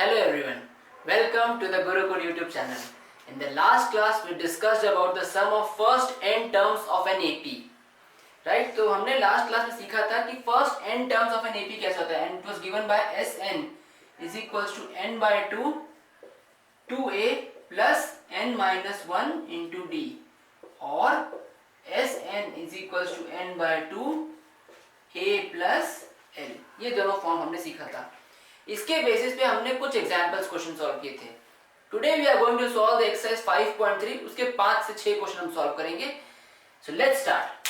Hello everyone, welcome to the Gurukul YouTube channel. In the last class we discussed about the sum of first n terms of an AP. Right? तो हमने last class में सीखा था कि first n terms of an AP कैसा होता है, and it was given by Sn is equals to n by 2 2a plus n minus 1 into d, or Sn is equals to n by 2 a plus l. ये दोनों form हमने सीखा था. इसके basis पे हमने कुछ एग्जांपल्स क्वेश्चन सॉल्व किए थे. Today we are going to solve the exercise 5.3. उसके 5 से 6 क्वेश्चन हम सॉल्व करेंगे. So let's start.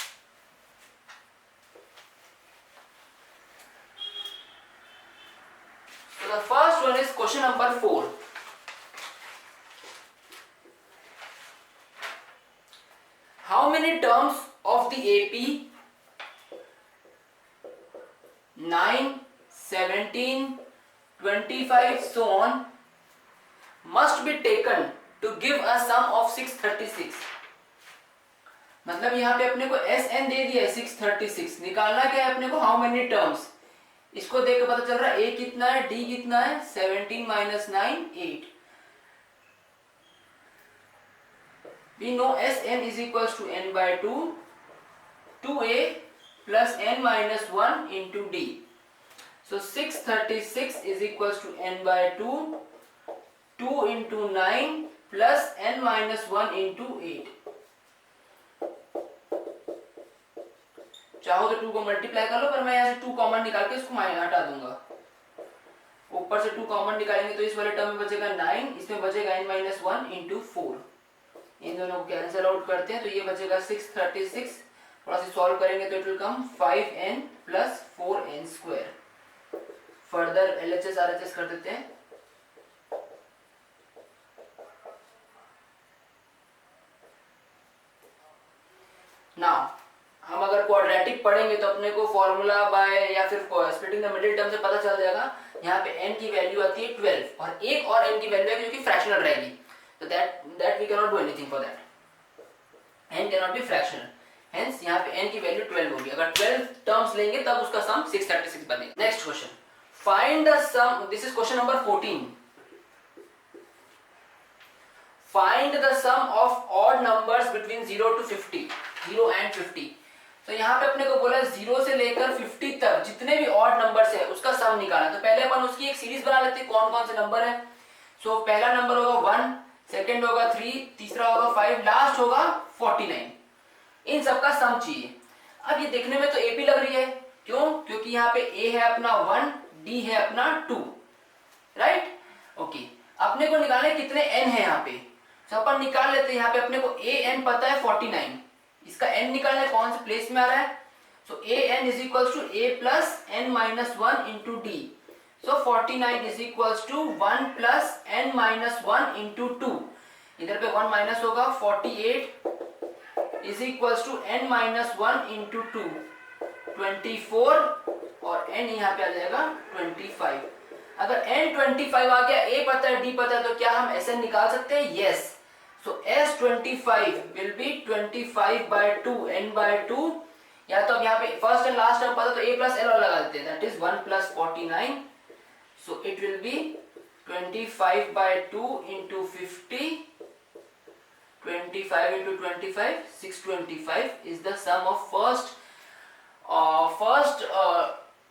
So the first one is question number 4. How many terms of the AP 9, 17, 25 so on must be taken to give a sum of 636. मतलब यहाँ पे अपने को Sn दे दिया है 636. निकालना क्या है अपने को, हाउ मेनी टर्म्स. इसको देख के पता चल रहा है a कितना है, d कितना है, 17 minus 9 8. We know Sn is equals to n by 2 2a plus n minus 1 into d. So 636 is equals to n by 2 2 into 9 plus n minus 1 into 8. चाहो तो 2 को मल्टीप्लाई कर लो, पर मैं यहाँ से 2 कॉमन निकाल के इसको हटा दूंगा. ऊपर से 2 कॉमन निकालेंगे तो इस वाले टर्म में बचेगा 9, इसमें बचेगा n minus 1 into 4. इन दोनों को कैंसिल आउट करते हैं तो ये बचेगा 636. थोड़ा सा सॉल्व करेंगे तो it will come 5n plus 4n square. Further LHS RHS कर देते हैं. नाउ हम अगर क्वाड्रेटिक पढ़ेंगे तो अपने को फॉर्मूला बाय या फिर स्प्लिटिंग द मिडिल टर्म से पता चल जाएगा. यहाँ पे n की वैल्यू आती है 12 और एक और n की वैल्यू है जो कि फ्रैक्शनल रहेगी. तो that we can not do anything for that. n can not be fractional, hence यहाँ पे n की वैल्यू 12 होगी. अगर 12 टर्म्स लेंगे तब उसका सम 636 बनेगा. Next question, find the sum. This is question number 14. Find the sum of odd numbers between 0 to 50. 0 and 50. तो यहाँ पे अपने को बोला 0 से लेकर 50 तक जितने भी ऑड नंबर्स है उसका सम निकालना. तो पहले अपन उसकी एक सीरीज बना लेते हैं कौन कौन से नंबर है. सो पहला नंबर होगा 1, सेकंड होगा 3, तीसरा होगा 5, लास्ट होगा 49. इन सबका सम चाहिए. अब ये देखने में तो एपी लग रही है. क्यों? क्योंकि यहाँ पे a है अपना 1, d है अपना 2, राइट. ओके, अपने को निकालना है कितने n है यहाँ पे. तो अपन निकाल लेते हैं. यहाँ पे अपने को an पता है 49. इसका n निकालना है कौन से प्लेस में आ रहा है. सो an is equals to a plus n minus 1 into d. So 49 is equals to 1 plus n minus 1 into 2. इधर पे 1 माइनस होगा. 48 is equals to n minus 1 into 2, 24, और n यहाँ पे आ जाएगा 25. अगर n 25 आ गया, a पता है, d पता है, तो क्या हम Sn निकाल सकते हैं? Yes. So S25 will be 25 by 2 n by 2. या तो अब यहाँ पे फर्स्ट एंड लास्ट टर्म पता तो a plus l और लगा देते हैं. That is 1 plus 49. So it will B 25 by 2 into 50. 25 into 25, 625 is the sum of first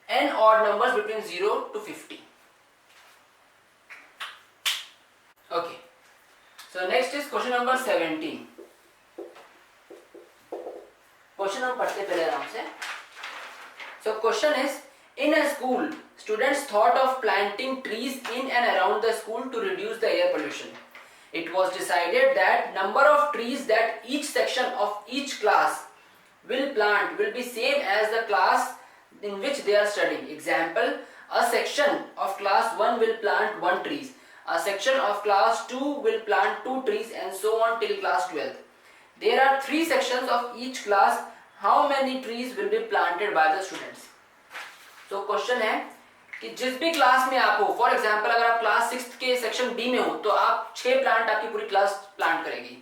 n odd numbers between 0 to 50. Okay, so next is question number 17. Question हम पढ़ते पहले आराम से. So question is, in a school, students thought of planting trees in and around the school to reduce the air pollution. It was decided that number of trees that each section of each class will plant will be same as the class in which they are studying. Example, a section of class 1 will plant 1 trees, a section of class 2 will plant 2 trees, and so on till class 12. There are 3 sections of each class. How many trees will be planted by the students? So question है कि जिस भी class में आप हो, for example अगर आप class 6 के सेक्शन बी में हो तो आप 6 प्लांट आपकी पूरी क्लास प्लांट करेगी.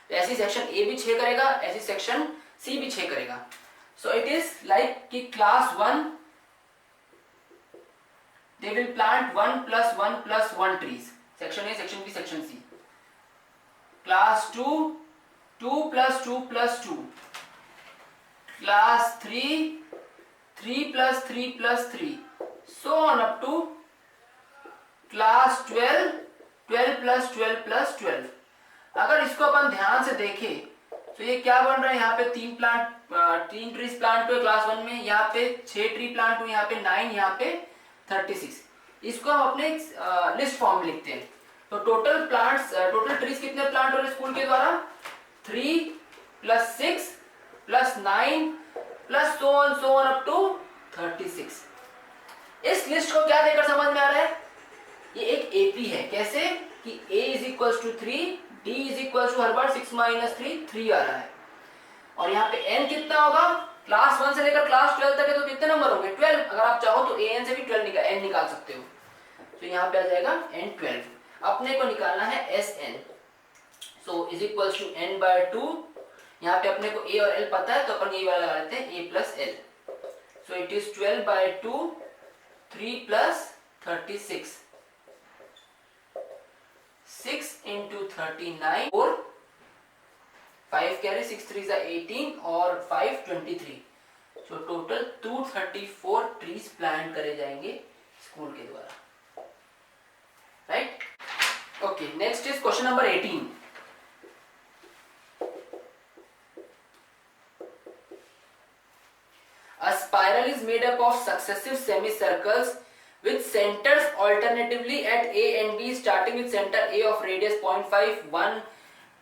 तो ऐसी सेक्शन ए भी 6 करेगा, ऐसी सेक्शन सी भी 6 करेगा. सो इट इज लाइक कि class 1 they will plant 1 plus 1 plus 1 trees. Section A, Section B, Section C. Class 2, 2 plus 2 plus 2. Class 3, 3 plus 3 plus 3. So on up to class 12, 12 plus 12 plus 12. अगर इसको अपन ध्यान से देखें तो ये क्या बन रहा है, यहाँ पे 3 ट्रीज प्लांट हुए क्लास 1 में, यहाँ पे 6 ट्री प्लांट हुए, यहाँ पे 9, यहाँ पे 36. इसको हम अपने लिस्ट फॉर्म में लिखते हैं. तो टोटल ट्रीज कितने प्लांट हो रहे स्कूल के द्वारा? 3 plus 6 plus 9 plus so on up to 36. इस लिस्ट को क्या देकर समझ में आ रहा है? ये एक एपी है. कैसे कि a is equal to 3, d is equal to हर बार 6 माइनस 3 आ रहा है. और यहाँ पे n कितना होगा? क्लास 1 से लेकर क्लास 12 तक है तो कितने नंबर होंगे? 12. अगर आप चाहो तो an से भी 12 n निकाल सकते हो. तो यहाँ पे आ जाएगा n 12. अपने को निकालना है Sn. So is equal to n by 2. यहाँ पे अपने को a और l पता है तो अपन ये वाला लगा लेते हैं a plus l. So it is 12 by 2, 3 plus 36. 6 into 39 और 5 कैरी, 6 3 is 18 और 5 23. सो टोटल 234 ट्रीज प्लांट करे जाएंगे स्कूल के द्वारा. Right. Okay, next is question number 18. A spiral is made up of successive semicircles with centers alternatively at A and B, starting with center A of radius 0.5, 1,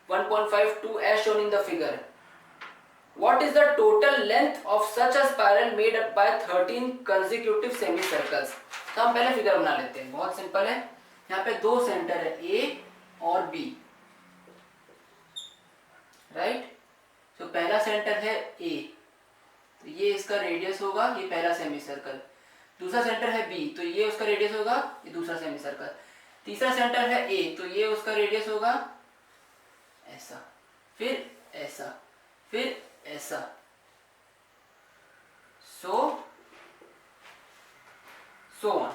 1.5, 2 as shown in the figure. What is the total length of such a spiral made up by 13 consecutive semicircles? तो हम पहले figure बना लेते हैं. बहुत simple है. यहाँ पे दो सेंटर है A और B. राइट. तो पहला सेंटर है A, तो ये इसका रेडियस होगा, ये पहला सेमी सर्कल. दूसरा सेंटर है बी, तो ये उसका रेडियस होगा, ये दूसरा सेमी सर्कल. तीसरा सेंटर है ए, तो ये उसका रेडियस होगा ऐसा, फिर ऐसा, फिर ऐसा. So on.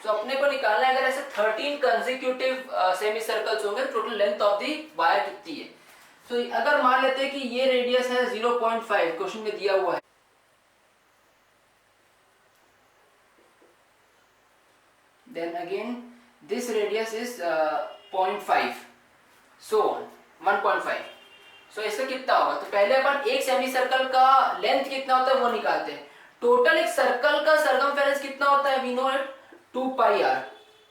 तो अपने को निकालना है अगर ऐसे 13 कंसेक्यूटिव सेमी सर्कल्स होंगे, total length of the wire कितनी है. तो अगर मान लेते हैं कि ये रेडियस है 0.5, क्वेश्चन में दिया हुआ है. Then again this radius is 0.5, so on 1.5. So इसका कितना होगा? तो पहले अपन एक सेमी सर्कल का लेंथ कितना होता है वो निकालते हैं. टोटल एक सर्कल का सरकमफेरेंस कितना होता है? We know it, 2 pi r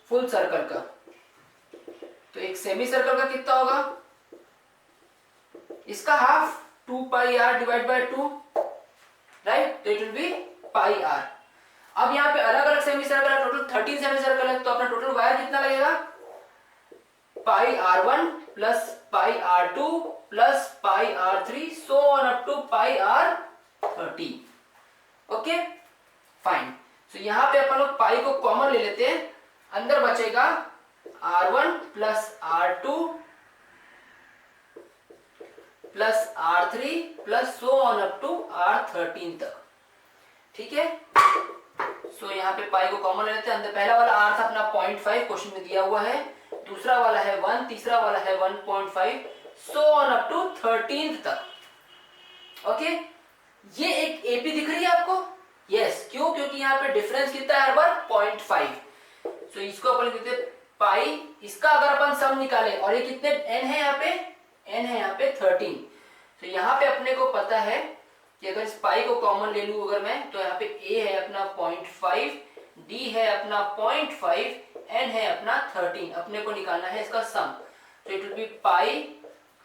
full circle का. तो एक सेमी सर्कल का कितना होगा? इसका half 2 pi r divide by 2. Right. तो it will be pi r. अब यहाँ पे अलग अलग सेमी सर्कल है, टोटल 13 सेमी सर्कल है, तो अपना टोटल वायर कितना लगेगा? Pi r1 plus pi r2 plus pi r3 so on up to pi r30. Okay fine. सो यहाँ पे अपन लोग पाई को कॉमन ले लेते हैं. अंदर बचेगा r1 plus r2 plus r3 plus so on up to r13 तक. ठीक है. सो यहाँ पे पाई को कॉमन लेते हैं. अंदर पहला वाला r था अपना 0.5, क्वेश्चन में दिया हुआ है. दूसरा वाला है 1, तीसरा वाला है 1.5, सो ऑन अप टू 13 तक. ओके. ये एक एपी दिख रही है आपको? यस. क्यों? क्योंकि यहाँ पे डिफरेंस कितना है हर बार? 0.5. सो इसको अपन लिखते हैं पाई. इसका अगर अपन सम निकालें, और ये कितने n है यहाँ पे? n है यहाँ पे 13. तो यहाँ पे अपने को पता है कि अगर इस पाई को कॉमन ले लूं अगर मैं, तो यहाँ पे a है अपना 0.5, d है अपना 0.5, n है अपना 13. अपने को निकालना है इसका सम. तो it will be pi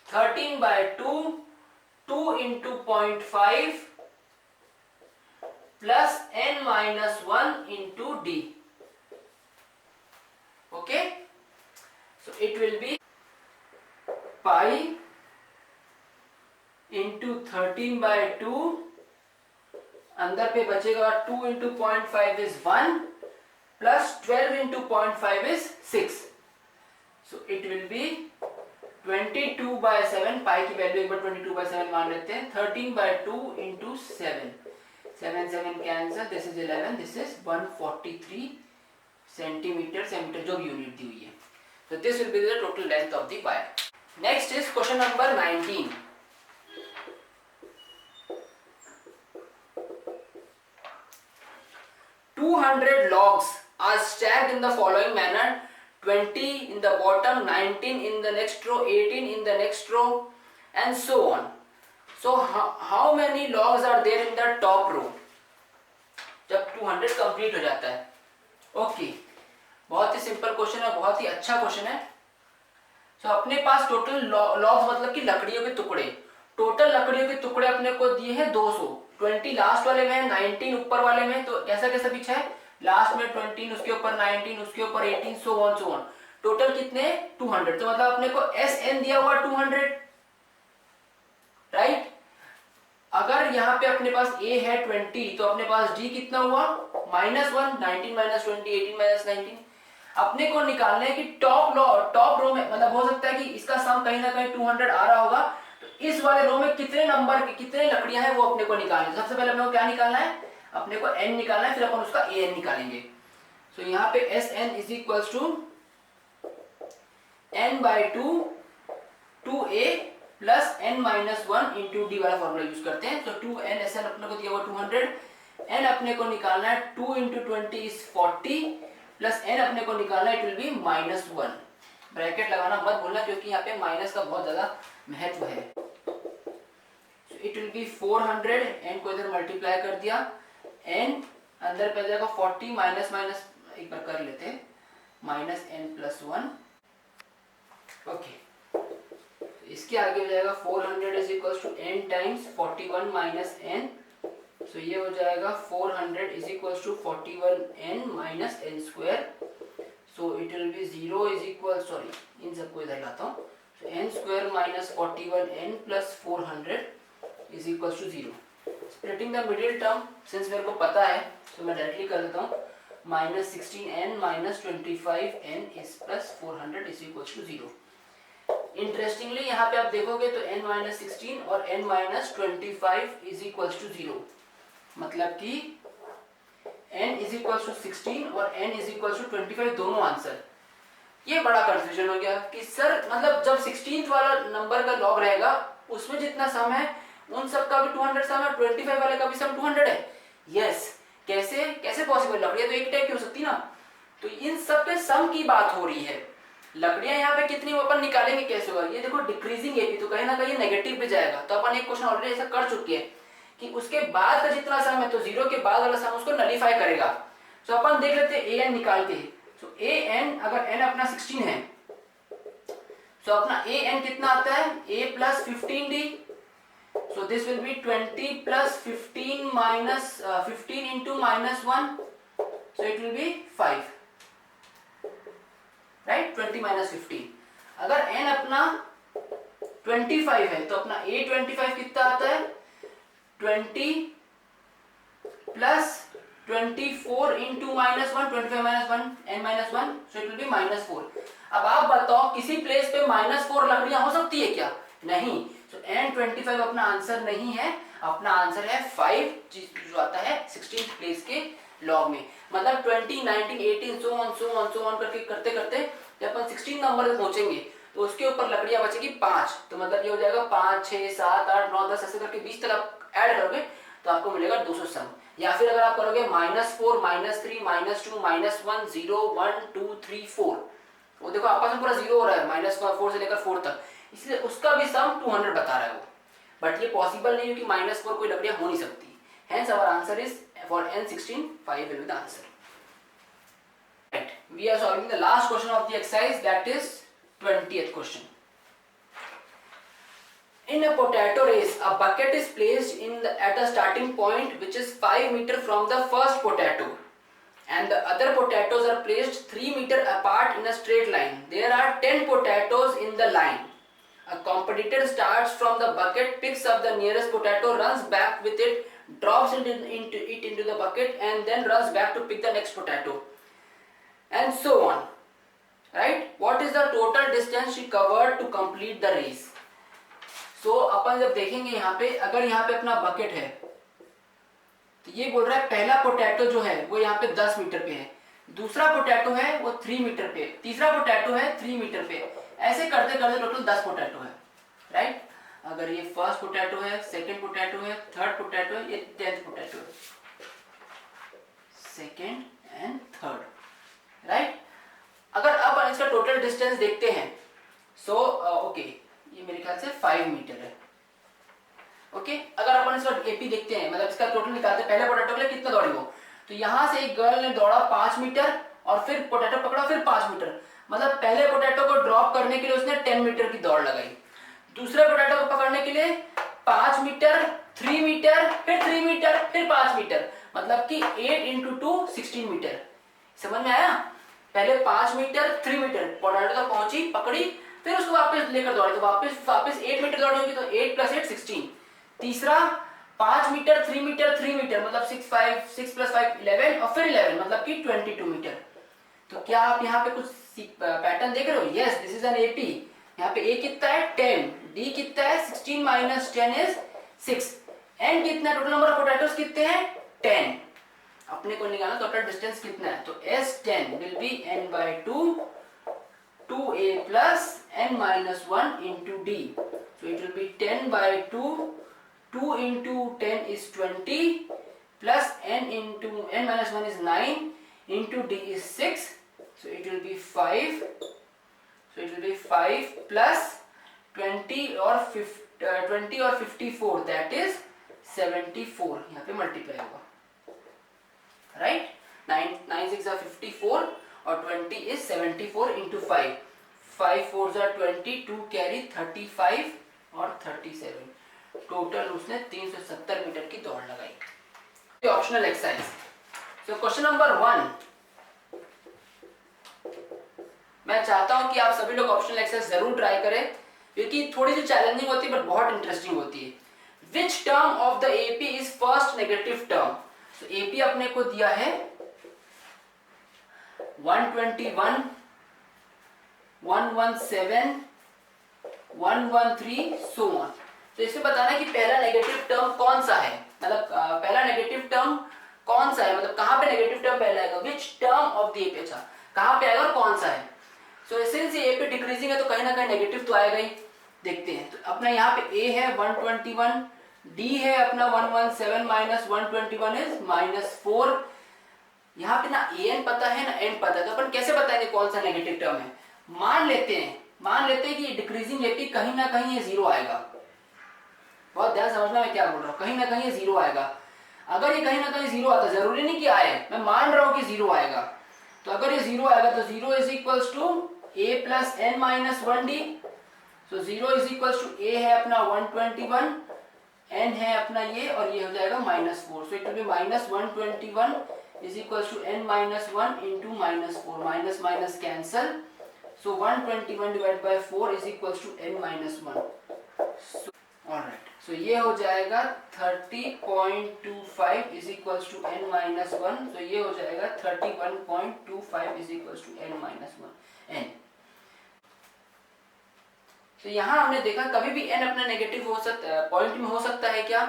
13 by 2, 2 into 0.5 plus n minus 1 into d. Okay. So it will be pi into 13 by 2, अंदर पे बचेगा 2 into 0.5 is 1 plus 12 into 0.5 is 6. So it will be 22 by 7. Pi की value एक बार 22 by 7 मान लेते हैं. 13 by 2 into 7, 7 7 cancel, this is 11, this is 143 centimetre जो भी यूनिट दी हुई है. So this will be the total length of the wire. Next is question number 19. Logs are stacked in the following manner: 20 in the bottom, 19 in the next row, 18 in the next row, and so on. So how many logs are there in the top row जब 200 complete हो जाता है? Okay, बहुत ही simple question है, बहुत ही अच्छा question है. सो अपने पास टोटल लॉग्स मतलब कि लकड़ियों के टुकड़े, टोटल लकड़ियों के टुकड़े अपने को दिए हैं 200. 20 लास्ट वाले में है, 19 ऊपर वाले में. तो कैसा कैसा पीछा है, लास्ट में 20, उसके ऊपर 19, उसके ऊपर 18, सो ऑन. टोटल कितने, 200. तो मतलब अपने को SN दिया हुआ 200, राइट. अगर यहाँ पे अपने पास A है 20, तो अपने पास D कितना हुआ, -1. 19 - 20, 18 - 19. अपने को निकालना है कि टॉप रो में, मतलब हो सकता है कि इसका सम कहीं ना कहीं 200 आ रहा होगा. तो इस वाले रो में कितने नंबर की कितने लकड़ियां हैं वो अपने को निकालना है. सबसे पहले अपने को क्या निकालना है, अपने को n निकालना है, फिर अपन उसका an निकालेंगे. सो यहाँ पे SN is equal to n/2 2a plus n-1 into d वाला फॉर्मूला यूज करते हैं. तो 2n SN अपने को दिया हुआ 200, n अपने को निकालना है 2 इंटू 20 इज 40, प्लस n अपने को निकालना है, इट विल बी -1. ब्रैकेट लगाना मत भूलना क्योंकि यहाँ पे माइनस का बहुत ज्यादा महत्व है. इट विल बी 400, n को इधर मल्टीप्लाई कर दिया, n अंदर पे जाएगा 40 माइनस माइनस एक बार कर लेते हैं, -n+1. ओके, इसके आगे हो जाएगा 400 is equal to n times 41 minus n. So ये हो जाएगा 400 is equal to 41n minus n square. So it will be 0 is equal, sorry इन सबको इधर लाता हूँ. So n square minus 41n plus 400 is equal to 0. Splitting the middle term, since मेरे को पता है तो मैं डायरेक्टली कर देता हूँ. -16n minus 25n is plus 400 is equal to 0. Interestingly यहाँ पे आप देखोगे तो n-16 और n-25 इज इक्वल टू 0. मतलब कि n इज इक्वल टू 16 और n इज इक्वल टू 25 दोनों आंसर. ये बड़ा कंफ्यूजन हो गया कि सर मतलब जब 16th वाला नंबर का लॉग रहेगा उसमें जितना सम है उन सब का भी 200 सम है, 25 वाले का भी सम 200 है. यस, कैसे कैसे पॉसिबल, लकड़ियां तो एक टाइप की हो सकती ना. तो इन सब के सम की बात हो रही है. लकड़ियां यहाँ पे कितनी वो अपन निकालेंगे कैसे होगा, ये देखो डिक्रीजिंग एपी, तो कहीं ना कहीं नेगेटिव पे जाएगा. तो अपन एक क्वेश्चन ऑलरेडी ऐसा कर चुके हैं कि उसके बाद का जितना सम है तो 0 के बाद वाला सम उसको नलीफाई करेगा. तो अपन देख लेते हैं an निकाल के. तो an अगर n अपना 16 है तो अपना an कितना आता है, a plus 15d. So this will be 20 plus 15 minus 15 into -1, so it will B 5, right. 20 minus 15. अगर n अपना 25 है तो अपना a25 कितना आता है, 20 plus 24 into -1, 25 minus 1, n-1, so it will B -4. अब आप बताओ किसी प्लेस पे -4 लकड़ियां हो सकती है क्या, नहीं. तो n25 अपना आंसर नहीं है, अपना आंसर है 5 जो आता है 16th प्लेस के लॉग में. मतलब 20, 19, 18 सो ऑन करके करते करते जब अपन 16 नंबर तक पहुंचेंगे तो उसके ऊपर लकड़ियां बचेगी 5. तो मतलब ये हो जाएगा 5, 6, 7, 8, 9, 10 ऐसे करके 20 तक आप ऐड करोगे तो आपको मिलेगा 200 सम. या फिर अगर आप करोगे -4, -3, -2, -1, 0, 1, 2, 3, 4, वो देखो आपस में पूरा 0 हो रहा है, -4 से लेकर 4 तक, इसलिए उसका भी सम 200 बता रहा है वो. बट ये पॉसिबल नहीं है कि -4 कोई लकड़ियां हो नहीं सकती. Hence our answer is for n16 5 will be the answer. Right. We are solving the last question of the exercise, that is 20th question. In a potato race, a bucket is placed at a starting point which is 5 meters from the first potato, and the other potatoes are placed 3 meters apart in a straight line. There are 10 potatoes in the line. A competitor starts from the bucket, picks up the nearest potato, runs back with it, drops into the bucket, and then runs back to pick the next potato, and so on. Right? What is the total distance she covered to complete the race? So अपन जब देखेंगे यहाँ पे, अगर यहाँ पे अपना bucket है तो ये बोल रहा है पहला पोटैटो जो है वो यहाँ पे 10 मीटर पे है, दूसरा पोटैटो है वो 3 मीटर पे, तीसरा पोटैटो है 3 मीटर पे, ऐसे करते करते टोटल 10 पोटैटो है, राइट। अगर ये फर्स्ट पोटैटो है, सेकंड पोटैटो है, थर्ड पोटैटो है, ये 10th पोटैटो है, सेकंड एंड थर्ड, राइट। अगर अब इसका टोटल डिस्टेंस देखते हैं, सो ओके ये मेरे ख्याल से 5 मीटर है, ओके। अगर अपन इसका एपी देखते हैं, मतलब इसका टोटल निकालते हैं, पहले पोटैटो के लिए कितना दौड़ी वो, तो यहां से एक गर्ल ने दौड़ा 5 मीटर और फिर पोटैटो पकड़ा फिर 5 मीटर, मतलब पहले पोटैटो को ड्रॉप करने के लिए उसने 10 मीटर की दौड़ लगाई, दूसरे पोटैटो को पकड़ने के लिए 5 मीटर, 3 मीटर, फिर 3 मीटर, फिर 5 मीटर, मतलब कि 8 इंटू 2 16 मीटर। समझ में आया? पहले 5 मीटर 3 मीटर पोटैटो तक पहुंची, पकड़ी, फिर उसको वापस लेकर दौड़ी, तो वापस 8 मीटर दौड़ी होगी, तो 8 + 8 16। तीसरा 5 मीटर 3 मीटर 3 मीटर, मतलब 6 + 5 11 और फिर 11, मतलब कि 22 मीटर। तो क्या आप यहाँ पे कुछ पैटर्न देख रहे हो? Yes, this is an AP. यहाँ पे ए कितना है 10, डी कितना है 16 - 10 इज 6, एन कितना, टोटल नंबर ऑफ पोटैटोस कितने हैं 10। अपने को निकालना टोटल डिस्टेंस कितना है, तो S10 will be n/2 2a plus n minus 1 into d, so it will be 10/2, 2 into 10 is 20 plus n into n minus 1 is 9 into d is 6, so it will be 5, so it will be 5 plus 20 or 54, that is 74, यहाँ पे multiply होगा, right. 9 6 are 54 और 20 is 74 into 5, 5 4s are 20, 2 carry 35 और 37, total उसने 370 metre की दौड़ लगाई। Optional exercise, so question number 1, मैं चाहता हूं कि आप सभी लोग ऑप्शनल एक्सरसाइज जरूर ट्राई करें, क्योंकि थोड़ी सी चैलेंजिंग होती है बट बहुत इंटरेस्टिंग होती है। Which term of the AP is first negative term, तो एपी अपने को दिया है 121, 117, 113 सो ऑन। तो इसे बताना है कि पहला नेगेटिव टर्म कौन सा है, मतलब पहला नेगेटिव टर्म कौन सा है, मतलब कहां पे नेगेटिव टर्म पहला आएगा, which term of the AP, अच्छा कहां पे आएगा और कौन सा है। सो सिंस ये एपी डिक्रीजिंग है तो कहीं ना कहीं नेगेटिव तो आएगा ही। देखते हैं, तो अपना यहाँ पे ए है 121, डी है अपना 117 - 121 इज -4। यहाँ पे ना एन पता है ना एन पता है, तो अपन कैसे बताएंगे कौन सा नेगेटिव टर्म है। मान लेते हैं कि डिक्रीजिंग एपी कहीं ना कहीं ये जीरो आएगा। बहुत ध्यान समझना मैं क्या बोल रहा हूँ, कहीं ना कहीं ये जीरो आएगा। अगर ये कहीं ना कहीं जीरो आता, जरूरी नहीं कि आए, मैं मान रहा हूँ कि जीरो आएगा, तो अगर ये जीरो आएगा तो 0 is equals to a plus n minus 1d, so 0 is equals to a है अपना 121, n है अपना ये, और ये हो जाएगा -4, so it will be -121 is equals to n minus 1 into -4, minus minus cancel, so 121 divided by 4 is equals to n minus 1, so alright, so ये हो जाएगा 30.25 is equals to n minus 1, so ये हो जाएगा 31.25 is equals to n minus 1 n। तो यहाँ हमने देखा कभी भी n अपना नेगेटिव हो सकता, पॉइंट में हो सकता है क्या,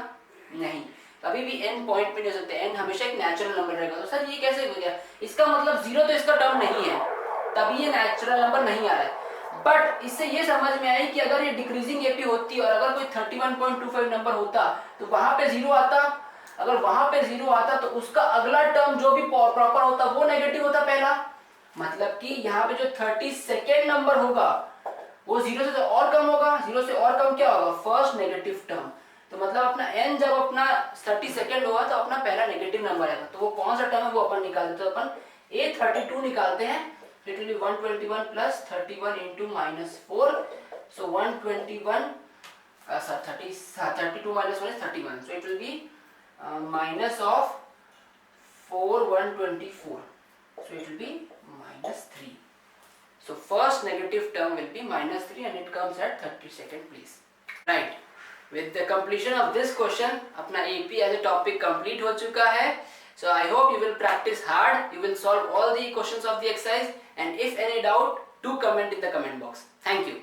नहीं, कभी भी n पॉइंट में नहीं हो सकता, n हमेशा एक नेचुरल नंबर रहेगा। तो सर ये कैसे हो गया, इसका मतलब 0 तो इसका टर्म नहीं है, तभी ये नेचुरल नंबर नहीं आ रहा है। बट इससे ये समझ में आई कि अगर ये डिक्रीजिंग एपी होती और अगर कोई 31.25 नंबर होता तो वहां पे 0 आता, अगर वहां पे 0 आता तो उसका अगला टर्म जो भी प्रॉपर होता वो नेगेटिव होता पहला, मतलब कि यहाँ पे जो 32nd नंबर होगा वो 0 से और कम होगा, 0 से और कम क्या होगा, फर्स्ट नेगेटिव टर्म। तो मतलब अपना n जब अपना 32nd होगा तो अपना पहला नेगेटिव नंबर आएगा, तो वो कौन सा टर्म है वो अपन निकालते हैं, तो अपन a32 निकालते हैं, it will be 121 plus 31 into -4, so 121 32 minus 1 is 31, so it will be minus of 4 124, so it will be -3, so first negative term will be -3 and it comes at 32nd place, right। With the completion of this question अपना AP as a topic complete हो चुका है। So I hope you will practice hard, you will solve all the questions of the exercise, and if any doubt do comment in the comment box. Thank you.